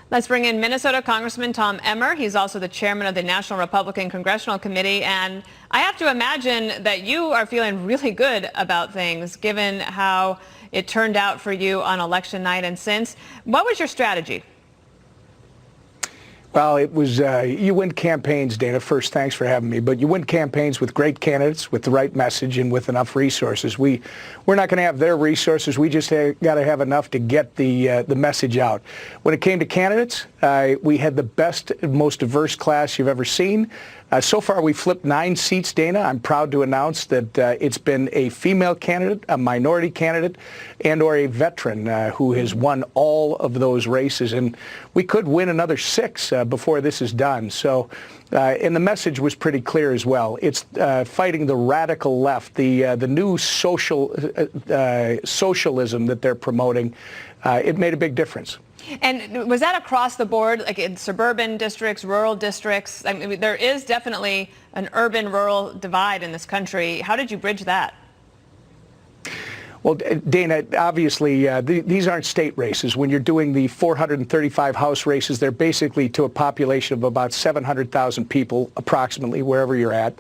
Let's bring in Minnesota Congressman Tom Emmer. He's also the chairman of the National Republican Congressional Committee. And I have to imagine that you are feeling really good about things, given how it turned out for you on election night and since. What was your strategy? Well, it was, you win campaigns, Dana. First, thanks for having me. But you win campaigns with great candidates, with the right message, and with enough resources. We're not going to have their resources. We just got to have enough to get the message out. When it came to candidates, we had the best, most diverse class you've ever seen. So far, we flipped 9 seats, Dana. I'm proud to announce that it's been a female candidate, a minority candidate, and or a veteran who has won all of those races. And we could win another 6 before this is done. So, and the message was pretty clear as well. It's fighting the radical left, the new socialism that they're promoting. It made a big difference. And was that across the board, like in suburban districts, rural districts? I mean, there is definitely an urban-rural divide in this country. How did you bridge that? Well, Dana, obviously, these aren't state races. When you're doing the 435 House races, they're basically to a population of about 700,000 people, approximately, wherever you're at.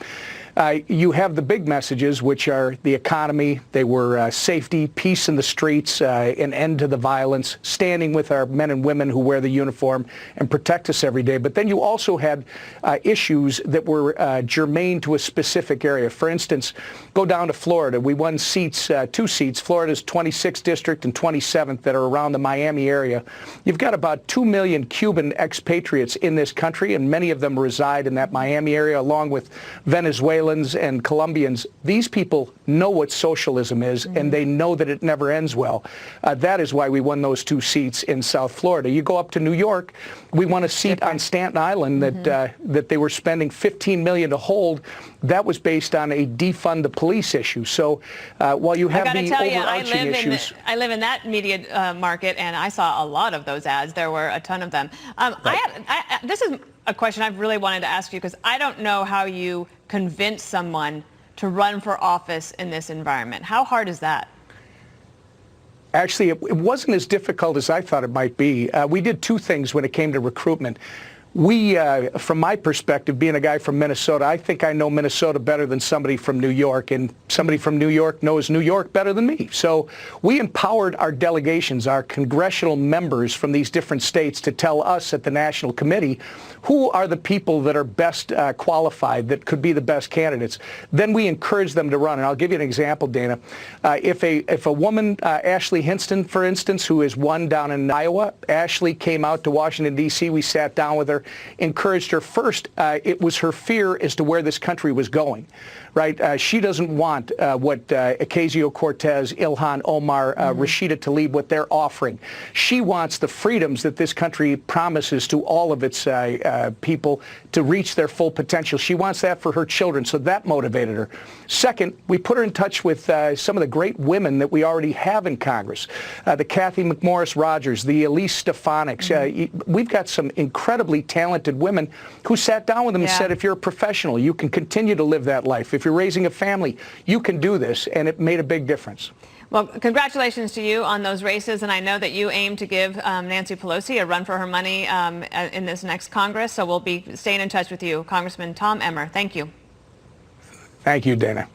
You have the big messages, which are the economy. They were safety, peace in the streets, an end to the violence, standing with our men and women who wear the uniform and protect us every day. But then you also had issues that were germane to a specific area. For instance, go down to Florida. We won seats, 2 seats, Florida's 26th district and 27th, that are around the Miami area. You've got about 2 million Cuban expatriates in this country, and many of them reside in that Miami area, along with Venezuela and Colombians. These people know what socialism is, and they know that it never ends well. That is why we won those 2 seats in South Florida. You go up to New York, we won a seat on Staten Island that they were spending $15 million to hold. That was based on a defund the police issue. So while you have the overarching issues, I live in that media market, and I saw a lot of those ads. There were a ton of them. Right. This is a question I've really wanted to ask you, because I don't know how you convince someone to run for office in this environment. How hard is that? Actually, it wasn't as difficult as I thought it might be. We did 2 things when it came to recruitment. We, from my perspective, being a guy from Minnesota, I think I know Minnesota better than somebody from New York, and somebody from New York knows New York better than me. So we empowered our delegations, our congressional members from these different states, to tell us at the National Committee who are the people that are best qualified, that could be the best candidates. Then we encourage them to run. And I'll give you an example, Dana. If a woman, Ashley Hinston, for instance, who has won down in Iowa, Ashley came out to Washington, D.C. We sat down with her, encouraged her. First, it was her fear as to where this country was going, right? She doesn't want what Ocasio-Cortez, Ilhan Omar, Rashida Tlaib, what they're offering. She wants the freedoms that this country promises to all of its people to reach their full potential. She wants that for her children, so that motivated her. Second, we put her in touch with some of the great women that we already have in Congress, the Kathy McMorris Rogers, the Elise Stefanik's. We've got some incredibly talented women who sat down with them and said, if you're a professional, you can continue to live that life. If you're raising a family, you can do this, and it made a big difference. Well, congratulations to you on those races, and I know that you aim to give Nancy Pelosi a run for her money in this next Congress, so we'll be staying in touch with you. Congressman Tom Emmer, thank you. Thank you, Dana.